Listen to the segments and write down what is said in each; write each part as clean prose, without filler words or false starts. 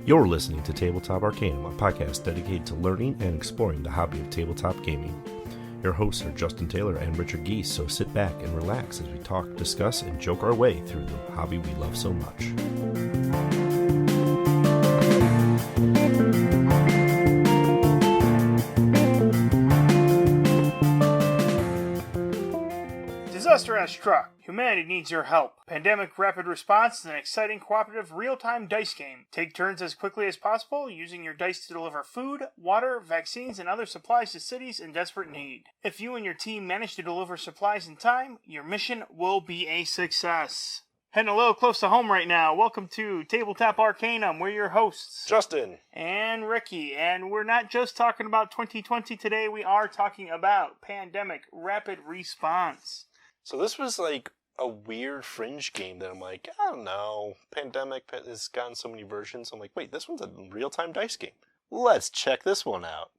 You're listening to Tabletop Arcanum, a podcast dedicated to learning and exploring the hobby of tabletop gaming. Your hosts are Justin Taylor and Richard Geese, so sit back and relax as we talk, discuss, and joke our way through the hobby we love so much. Disaster has struck. Humanity needs your help. Pandemic Rapid Response is an exciting cooperative real-time dice game. Take turns as quickly as possible, using your dice to deliver food, water, vaccines, and other supplies to cities in desperate need. If you and your team manage to deliver supplies in time, your mission will be a success. Heading a little close to home right now. Welcome to Tabletop Arcanum. We're your hosts, Justin and Ricky. And we're not just talking about 2020 today. We are talking about Pandemic Rapid Response. So this was like a weird fringe game that I'm like, I don't know. Pandemic has gotten so many versions. I'm like, wait, this one's a real-time dice game. Let's check this one out.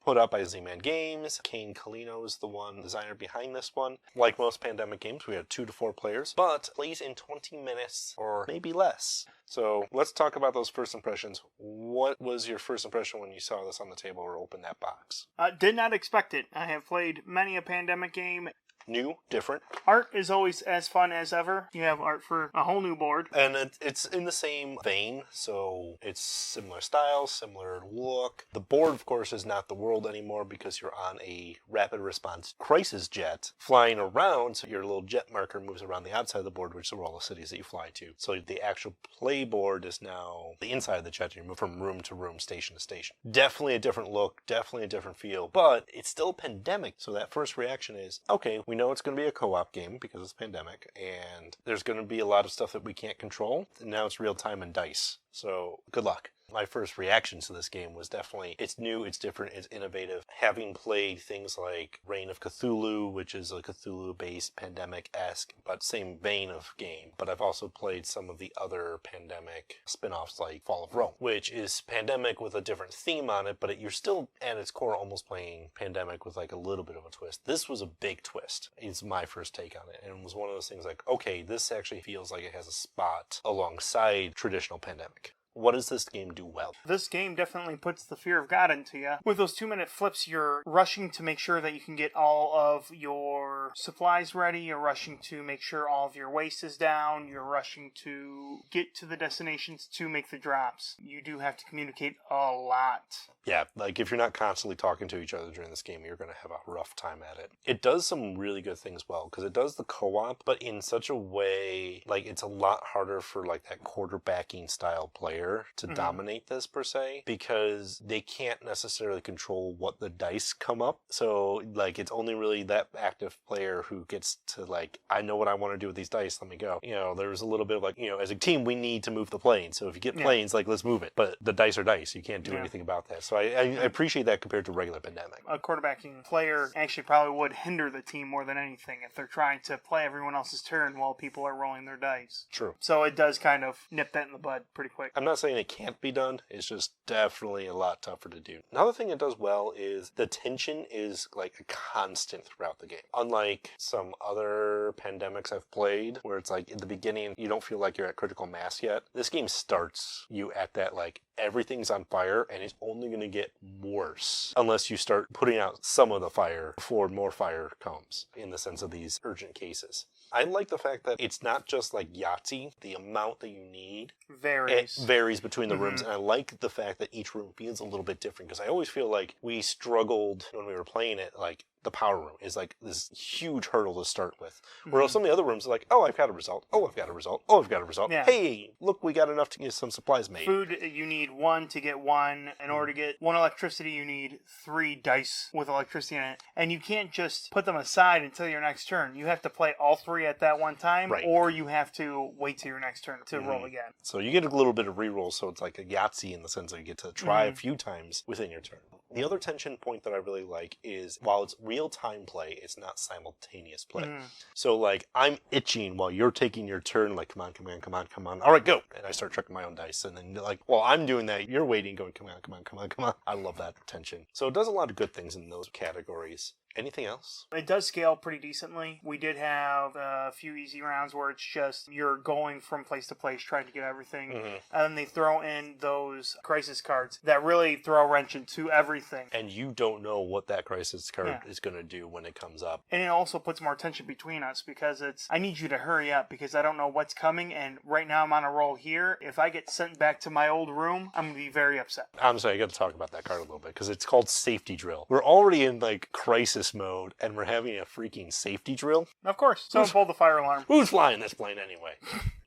Put out by Z-Man Games. Kane Colino is the designer behind this one. Like most Pandemic games, we had 2 to 4 players, but plays in 20 minutes or maybe less. So let's talk about those first impressions. What was your first impression when you saw this on the table or opened that box? Did not expect it. I have played many a Pandemic game. New, different. Art is always as fun as ever. You have art for a whole new board. And it's in the same vein, so it's similar style, similar look. The board, of course, is not the world anymore because you're on a rapid response crisis jet flying around, so your little jet marker moves around the outside of the board, which are all the cities that you fly to. So the actual play board is now the inside of the jet, and you move from room to room, station to station. Definitely a different look, definitely a different feel, but it's still Pandemic, so that first reaction is, okay, we know it's going to be a co-op game because it's Pandemic, and there's going to be a lot of stuff that we can't control, and now it's real time and dice. So good luck. My first reaction to this game was definitely, it's new, it's different, it's innovative. Having played things like Reign of Cthulhu, which is a Cthulhu-based Pandemic-esque, but same vein of game. But I've also played some of the other Pandemic spin-offs like Fall of Rome, which is Pandemic with a different theme on it, but you're still, at its core, almost playing Pandemic with like a little bit of a twist. This was a big twist. It's my first take on it, and it was one of those things like, okay, this actually feels like it has a spot alongside traditional Pandemic. What does this game do well? This game definitely puts the fear of God into you. With those 2-minute flips, you're rushing to make sure that you can get all of your supplies ready. You're rushing to make sure all of your waste is down. You're rushing to get to the destinations to make the drops. You do have to communicate a lot. Yeah, like if you're not constantly talking to each other during this game, you're going to have a rough time at it. It does some really good things well, because it does the co-op, but in such a way, like it's a lot harder for like that quarterbacking style player to dominate this per se, because they can't necessarily control what the dice come up. So like it's only really that active player who gets to like, I know what I want to do with these dice, let me go. You know, there's a little bit of like, you know, as a team we need to move the plane. So if you get planes, like let's move it. But the dice are dice. You can't do anything about that. So I appreciate that compared to regular Pandemic. A quarterbacking player actually probably would hinder the team more than anything if they're trying to play everyone else's turn while people are rolling their dice. True. So it does kind of nip that in the bud pretty quick. I'm not saying it can't be done. It's just definitely a lot tougher to do. Another thing it does well is the tension is like a constant throughout the game. Unlike some other Pandemics I've played, where it's like in the beginning you don't feel like you're at critical mass yet. This game starts you at that like everything's on fire and it's only going to get worse unless you start putting out some of the fire before more fire comes, in the sense of these urgent cases. I like the fact that it's not just like Yahtzee. The amount that you need varies between the rooms, and I like the fact that each room feels a little bit different, because I always feel like we struggled when we were playing it, like the power room is like this huge hurdle to start with. Whereas some of the other rooms are like, oh, I've got a result. Oh, I've got a result. Oh, I've got a result. Yeah. Hey, look, we got enough to get some supplies made. Food, you need 1 to get 1. In order to get 1 electricity, you need 3 dice with electricity in it. And you can't just put them aside until your next turn. You have to play all 3 at that one time, or you have to wait till your next turn to roll again. So you get a little bit of reroll, so it's like a Yahtzee in the sense that you get to try a few times within your turn. The other tension point that I really like is, while it's real-time play, it's not simultaneous play. So, like, I'm itching while you're taking your turn, like, come on, come on, come on, come on. All right, go! And I start checking my own dice, and then, like, while I'm doing that, you're waiting, going, come on, come on, come on, come on. I love that tension. So it does a lot of good things in those categories. Anything else? It does scale pretty decently. We did have a few easy rounds where it's just you're going from place to place trying to get everything. Mm-hmm. And then they throw in those crisis cards that really throw a wrench into everything. And you don't know what that crisis card is going to do when it comes up. And it also puts more tension between us because it's, I need you to hurry up because I don't know what's coming. And right now I'm on a roll here. If I get sent back to my old room, I'm going to be very upset. I'm sorry, I got to talk about that card a little bit because it's called Safety Drill. We're already in like crisis mode and we're having a freaking safety drill. Of course. Someone pull the fire alarm. Who's flying this plane anyway?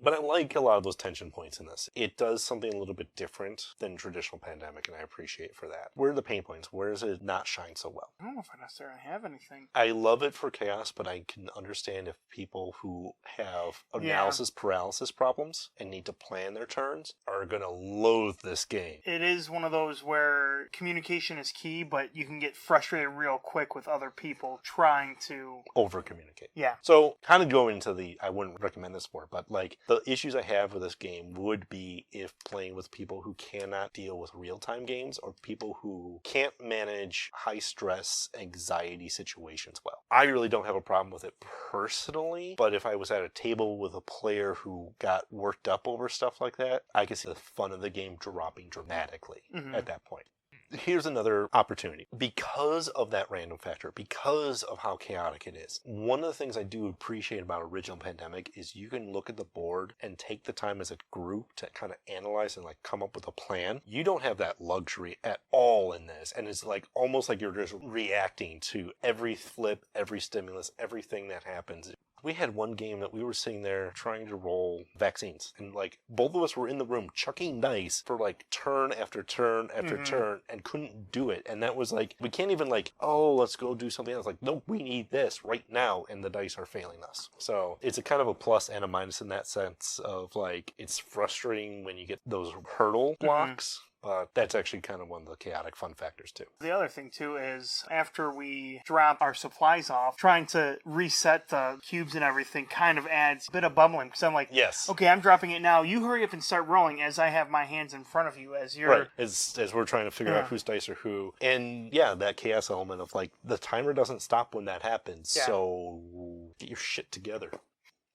But I like a lot of those tension points in this. It does something a little bit different than traditional Pandemic, and I appreciate for that. Where are the pain points? Where does it not shine so well? I don't know if I necessarily have anything. I love it for Chaos, but I can understand if people who have analysis paralysis problems and need to plan their turns are going to loathe this game. It is one of those where communication is key, but you can get frustrated real quick with other people trying to over-communicate. Yeah. So, kind of going into I wouldn't recommend this for, but like the issues I have with this game would be if playing with people who cannot deal with real-time games or people who can't manage high-stress, anxiety situations well. I really don't have a problem with it personally, but if I was at a table with a player who got worked up over stuff like that, I could see the fun of the game dropping dramatically at that point. Here's another opportunity. Because of that random factor, because of how chaotic it is, one of the things I do appreciate about original Pandemic is you can look at the board and take the time as a group to kind of analyze and like come up with a plan. You don't have that luxury at all in this, and it's like almost like you're just reacting to every flip, every stimulus, everything that happens. We had one game that we were sitting there trying to roll vaccines, and like both of us were in the room chucking dice for like turn after turn after turn and couldn't do it. And that was like, we can't even like, oh, let's go do something else. Like, no, we need this right now, and the dice are failing us. So it's a kind of a plus and a minus in that sense of like, it's frustrating when you get those hurdle blocks. But that's actually kind of one of the chaotic fun factors, too. The other thing, too, is after we drop our supplies off, trying to reset the cubes and everything kind of adds a bit of bubbling. Because I'm like, yes, okay, I'm dropping it now. You hurry up and start rolling as I have my hands in front of you as you're... Right, as we're trying to figure out whose dice are who. And, yeah, that chaos element of, like, the timer doesn't stop when that happens. Yeah. So get your shit together.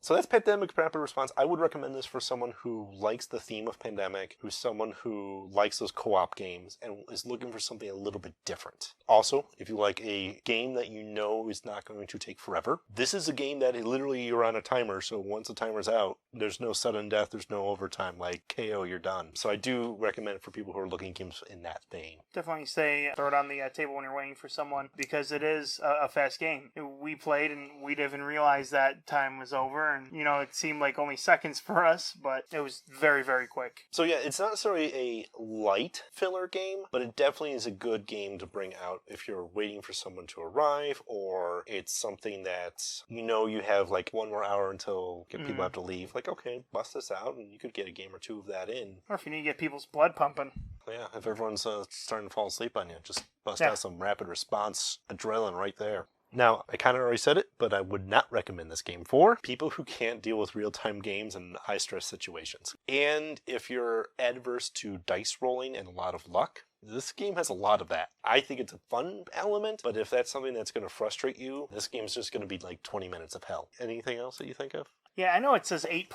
So that's Pandemic Rapid Response. I would recommend this for someone who likes the theme of Pandemic, who's someone who likes those co-op games and is looking for something a little bit different. Also, if you like a game that you know is not going to take forever, this is a game that literally you're on a timer, so once the timer's out, there's no sudden death, there's no overtime, like KO, you're done. So I do recommend it for people who are looking at games in that vein. Definitely say throw it on the table when you're waiting for someone, because it is a fast game. We played and we didn't even realize that time was over. And, you know, it seemed like only seconds for us, but it was very, very quick. So yeah, it's not necessarily a light filler game, but it definitely is a good game to bring out if you're waiting for someone to arrive, or it's something that, you know, you have like 1 more hour until people have to leave. Like, okay, bust this out, and you could get a game or two of that in. Or if you need to get people's blood pumping. Yeah, if everyone's starting to fall asleep on you, just bust out some rapid response adrenaline right there. Now, I kind of already said it, but I would not recommend this game for people who can't deal with real-time games and high-stress situations. And if you're adverse to dice rolling and a lot of luck, this game has a lot of that. I think it's a fun element, but if that's something that's going to frustrate you, this game's just going to be like 20 minutes of hell. Anything else that you think of? Yeah, I know it says 8+,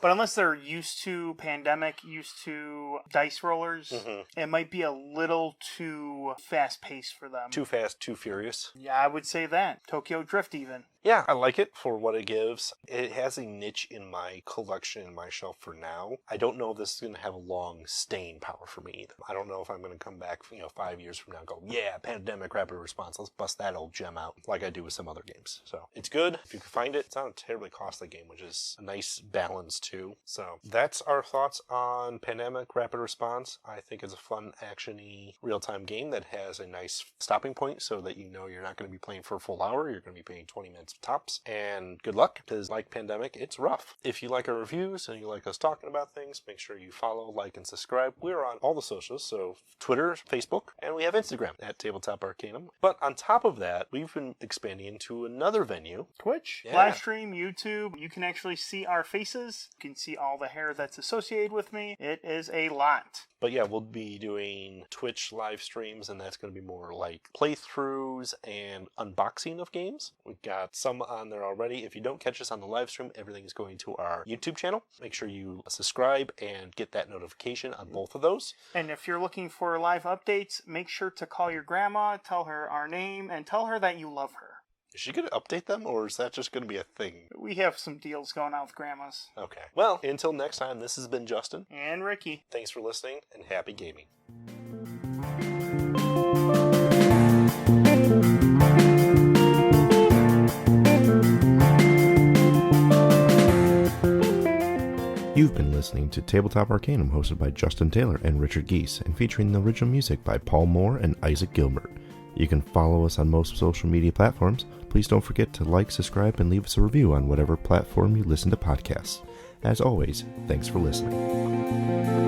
but unless they're used to Pandemic, used to dice rollers, it might be a little too fast-paced for them. Too fast, too furious. Yeah, I would say that. Tokyo Drift, even. Yeah, I like it for what it gives. It has a niche in my collection, in my shelf for now. I don't know if this is going to have a long staying power for me either. I don't know if I'm going to come back, 5 years from now and go, yeah, Pandemic Rapid Response, let's bust that old gem out like I do with some other games. So it's good. If you can find it, it's not a terribly costly game, which is a nice balance too. So that's our thoughts on Pandemic Rapid Response. I think it's a fun, action-y, real-time game that has a nice stopping point so that you know you're not going to be playing for a full hour. You're going to be playing 20 minutes tops, and good luck, because like Pandemic, it's rough. If you like our reviews and you like us talking about things, make sure you follow, like, and subscribe. We're on all the socials, so Twitter, Facebook, and we have Instagram at Tabletop Arcanum. But on top of that, we've been expanding into another venue. Twitch, Yeah. live stream, YouTube. You can can actually see our faces. You can see all the hair that's associated with me. It is a lot. But yeah, we'll be doing Twitch live streams, and that's going to be more like playthroughs and unboxing of games. We've got some on there already. If you don't catch us on the live stream, everything is going to our YouTube channel. Make sure you subscribe and get that notification on both of those. And if you're looking for live updates, make sure to call your grandma, tell her our name, and tell her that you love her. Is she going to update them, or is that just going to be a thing? We have some deals going on with grandmas. Okay. Well, until next time, this has been Justin. And Ricky. Thanks for listening, and happy gaming. You've been listening to Tabletop Arcanum, hosted by Justin Taylor and Richard Geese, and featuring the original music by Paul Moore and Isaac Gilbert. You can follow us on most social media platforms. Please don't forget to like, subscribe, and leave us a review on whatever platform you listen to podcasts. As always, thanks for listening.